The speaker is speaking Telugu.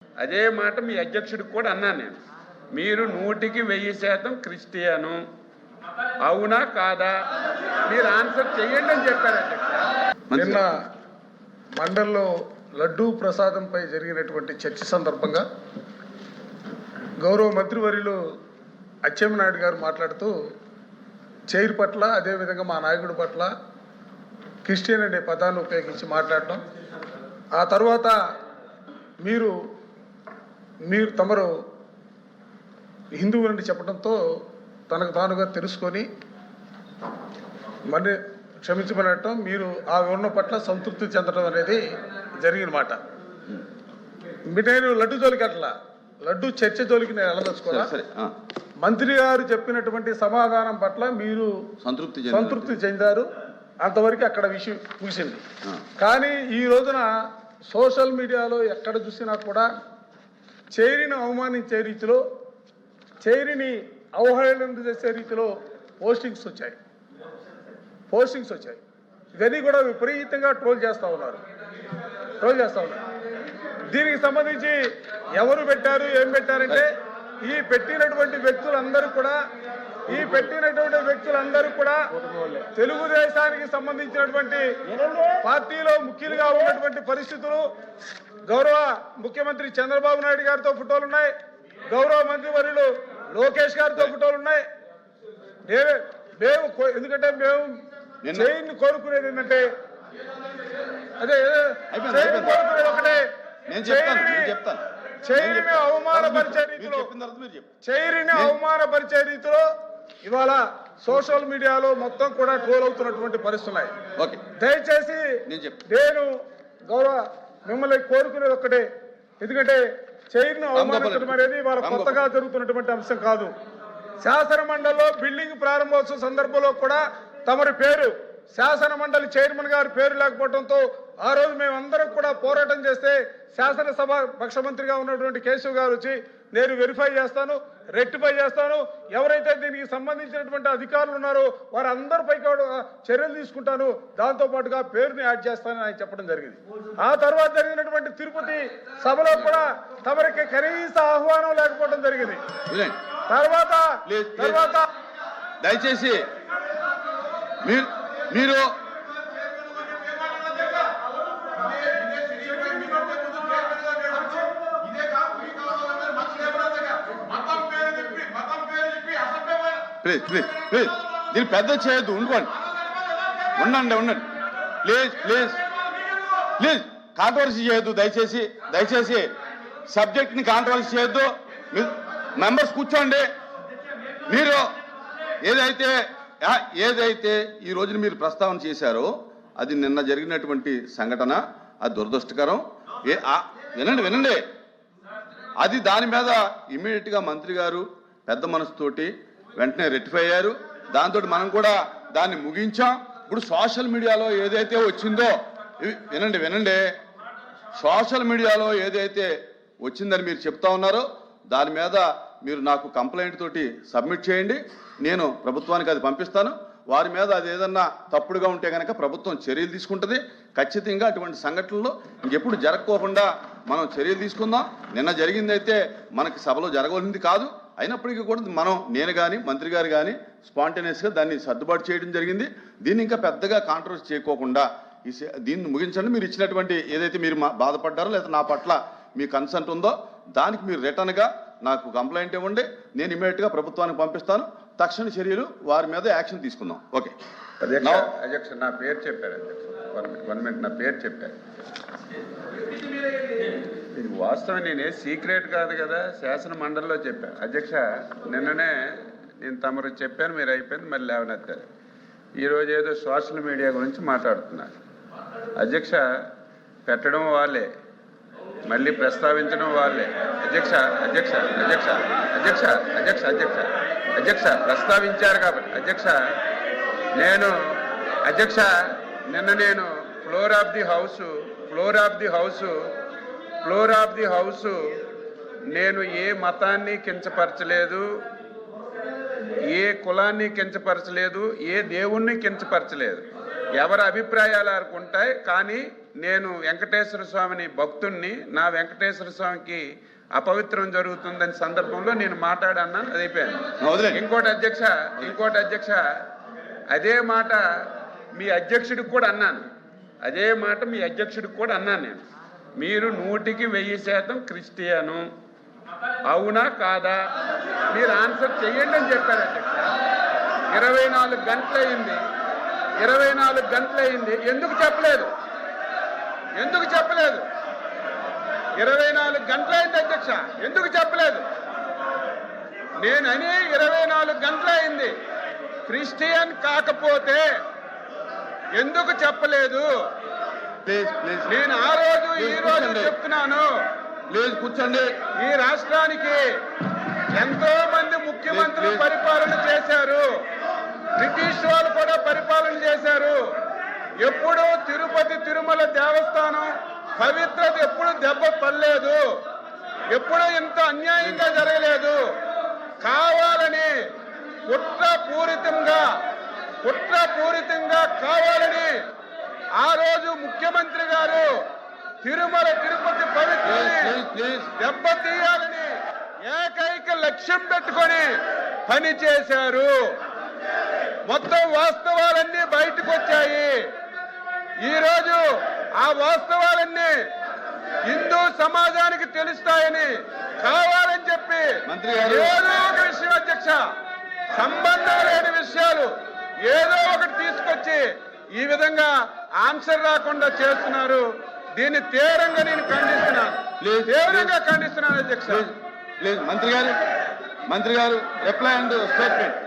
అదే మాట మీ అధ్యక్షుడికి కూడా అన్నాను నేను. మీరు 100% క్రిస్టియను, అవునా కాదా మీరు ఆన్సర్ చేయండి అని చెప్పారు అధ్యక్ష. నిన్న మండలిలో లడ్డూ ప్రసాదంపై జరిగినటువంటి చర్చ సందర్భంగా గౌరవ మంత్రివర్యులు అచ్చెన్నాయుడు గారు మాట్లాడుతూ చైర్ పట్ల అదేవిధంగా మా నాయకుడి పట్ల క్రిస్టియన్ అనే పదాన్ని ఉపయోగించి మాట్లాడటం, ఆ తర్వాత మీరు తమరు హిందువులని చెప్పడంతో తనకు తానుగా తెలుసుకొని మరి క్షమించమనటం, మీరు ఆ వివరణ పట్ల సంతృప్తి చెందడం అనేది జరిగిన మాట. నేను లడ్డు జోలికి అట్లా లడ్డు చర్చ జోలికి నేను వెళ్ళదలుచుకోవాలా. మంత్రి గారు చెప్పినటువంటి సమాధానం పట్ల మీరు సంతృప్తి చెందారు, అంతవరకు అక్కడ విషయం ముగిసింది. కానీ ఈ రోజున సోషల్ మీడియాలో ఎక్కడ చూసినా కూడా చైర్ని అవమానించే రీతిలో, చైర్ని అవహేళన చేసే రీతిలో పోస్టింగ్స్ వచ్చాయి. ఇవన్నీ కూడా విపరీతంగా ట్రోల్ చేస్తూ ఉన్నారు. దీనికి సంబంధించి ఎవరు పెట్టారు, ఏం పెట్టారంటే ఈ పెట్టినటువంటి వ్యక్తులందరూ కూడా తెలుగుదేశానికి సంబంధించినటువంటి పార్టీలో ముఖ్యులుగా ఉన్నటువంటి పరిస్థితులు. గౌరవ ముఖ్యమంత్రి చంద్రబాబు నాయుడు గారితో ఫోటోలు ఉన్నాయి, గౌరవ మంత్రివర్యులు లోకేష్ గారితో ఫోటోలు ఉన్నాయి. ఎందుకంటే మేము చైర్ని కోరుకునేది ఏంటంటే ఒకటే, చైర్ని అవమానపరిచే రీతిలో ఇవాళ సోషల్ మీడియాలో మొత్తం కూడా ట్రోల్ అవుతున్నటువంటి పరిస్థితున్నాయి. దయచేసి నేను గౌరవ మిమ్మల్ని కోరుకునేది ఒక్కటే, ఎందుకంటే చైర్ను అవమానించడం అనేది వాళ్ళ కొత్తగా జరుగుతున్నటువంటి అంశం కాదు. శాసన మండలిలో బిల్డింగ్ ప్రారంభోత్సవ సందర్భంలో కూడా తమరి పేరు, శాసన మండలి చైర్మన్ గారి పేరు లేకపోవడంతో ఆ రోజు మేమందరం కూడా పోరాటం చేస్తే శాసనసభ పక్షమంత్రిగా ఉన్నటువంటి కేశవ్ గారు వచ్చి నేను వెరిఫై చేస్తాను, రెక్టిఫై చేస్తాను, ఎవరైతే దీనికి సంబంధించినటువంటి అధికారులు ఉన్నారో వారందరిపై కూడా చర్యలు తీసుకుంటాను, దాంతో పాటుగా పేరుని యాడ్ చేస్తానని ఆయన చెప్పడం జరిగింది. ఆ తర్వాత జరిగినటువంటి తిరుపతి సభలో కూడా తమరికి కనీస ఆహ్వానం లేకపోవడం జరిగింది. తర్వాత దయచేసి మీరు ప్లీజ్ దీన్ని పెద్ద చేయొద్దు, ఉండండి ప్లీజ్ కాంట్రవర్సీ చేయొద్దు, దయచేసి సబ్జెక్ట్ని కాంట్రవర్సీ చేయొద్దు. మెంబర్స్ కూర్చోండి. మీరు ఏదైతే ఈ రోజున మీరు ప్రస్తావన చేశారో అది నిన్న జరిగినటువంటి సంఘటన, అది దురదృష్టకరం. వినండి అది దాని మీద ఇమ్మీడియట్గా మంత్రి గారు పెద్ద మనసుతోటి వెంటనే రెక్టిఫై అయ్యారు. దాంతో మనం కూడా దాన్ని ముగించాం. ఇప్పుడు సోషల్ మీడియాలో ఏదైతే వచ్చిందో వినండి సోషల్ మీడియాలో ఏదైతే వచ్చిందని మీరు చెప్తా ఉన్నారో దాని మీద మీరు నాకు కంప్లైంట్ తోటి సబ్మిట్ చేయండి. నేను ప్రభుత్వానికి అది పంపిస్తాను. వారి మీద అది ఏదన్నా తప్పుడుగా ఉంటే కనుక ప్రభుత్వం చర్యలు తీసుకుంటుంది. ఖచ్చితంగా అటువంటి సంఘటనలు ఇంకెప్పుడు జరగకోకుండా మనం చర్యలు తీసుకుందాం. నిన్న జరిగిందైతే మనకి సభలో జరగవలసింది కాదు. అయినప్పటికీ కూడా నేను కానీ మంత్రి గారు కానీ స్పాంటేనియస్గా దాన్ని సర్దుబాటు చేయడం జరిగింది. దీన్ని ఇంకా పెద్దగా కాంట్రవర్సీ చేయకోకుండా దీన్ని ముగించండి. మీరు ఇచ్చినటువంటి ఏదైతే మీరు బాధపడ్డారో లేదా నా పట్ల మీ కన్సర్న్ ఉందో దానికి మీరు రిటర్న్గా నాకు కంప్లైంట్ ఇవ్వండి. నేను ఇమ్మీడియట్గా ప్రభుత్వానికి పంపిస్తాను. తక్షణ చర్యలు వారి మీద యాక్షన్ తీసుకుందాం. ఓకే అధ్యక్ష నా పేరు చెప్పారు. అధ్యక్ష 1 మినిట్ నా పేరు చెప్పారు. ఇది వాస్తవం, నేనే సీక్రెట్ కాదు కదా, శాసన మండలిలో చెప్పాను. అధ్యక్ష నిన్ననే నేను తమరు చెప్పాను, మీరు అయిపోయింది, మళ్ళీ లేవనెత్తారు. ఈరోజు ఏదో సోషల్ మీడియా గురించి మాట్లాడుతున్నారు. అధ్యక్ష పెట్టడం వాళ్ళే, మళ్ళీ ప్రస్తావించడం వాళ్ళే. అధ్యక్ష ప్రస్తావించారు కాబట్టి నిన్న నేను ఫ్లోర్ ఆఫ్ ది హౌస్ నేను ఏ మతాన్ని కించపరచలేదు, ఏ కులాన్ని కించపరచలేదు, ఏ దేవుణ్ణి కించపరచలేదు. ఎవరి అభిప్రాయాలు ఉంటాయి, కానీ నేను వెంకటేశ్వర స్వామిని భక్తుణ్ణి, నా వెంకటేశ్వర స్వామికి అపవిత్రం జరుగుతుందని సందర్భంలో నేను మాట్లాడన్నాను, అది అయిపోయాను. ఇంకోటి అధ్యక్ష అదే మాట మీ అధ్యక్షుడికి కూడా అన్నాను, అదే మాట మీ అధ్యక్షుడికి కూడా అన్నాను నేను. మీరు 100% క్రిస్టియను, అవునా కాదా మీరు ఆన్సర్ చెయ్యండి అని చెప్పారు అధ్యక్ష. 24 గంటలైంది, 24 గంటలైంది, ఎందుకు చెప్పలేదు? 24 గంటలైంది అధ్యక్ష, ఎందుకు చెప్పలేదు? నేనని 24 గంటలైంది, క్రిస్టియన్ కాకపోతే ఎందుకు చెప్పలేదు? నేను ఆ రోజు ఈ రోజు చెప్తున్నాను. కూర్చోండి. ఈ రాష్ట్రానికి ఎంతో మంది ముఖ్యమంత్రులు పరిపాలన చేశారు, బ్రిటిష్ వాళ్ళు కూడా పరిపాలన చేశారు. ఎప్పుడూ తిరుపతి తిరుమల దేవస్థానం పవిత్రత ఎప్పుడు దెబ్బ పడలేదు, ఎప్పుడూ ఇంత అన్యాయంగా జరగలేదు. కావాలని కుట్రపూరితంగా కావాలని ఆ రోజు ముఖ్యమంత్రి గారు తిరుమల తిరుపతి పవిత్రని దెబ్బతీయాలని ఏకైక లక్ష్యం పెట్టుకొని పని చేశారు. మొత్తం వాస్తవాలన్నీ బయటకు వచ్చాయి. ఈరోజు ఆ వాస్తవాలన్నీ హిందూ సమాజానికి తెలుస్తాయని కావాలని చెప్పి ఏదో ఒక విషయం అధ్యక్ష, సంబంధం లేని విషయాలు ఏదో ఒకటి తీసుకొచ్చి ఈ విధంగా ఆన్సర్ రాకుండా చేస్తున్నారు. దీన్ని తీవ్రంగా నేను ఖండిస్తున్నాను, అధ్యక్ష. మంత్రి గారు రిప్లై అండ్ స్టేట్మెంట్.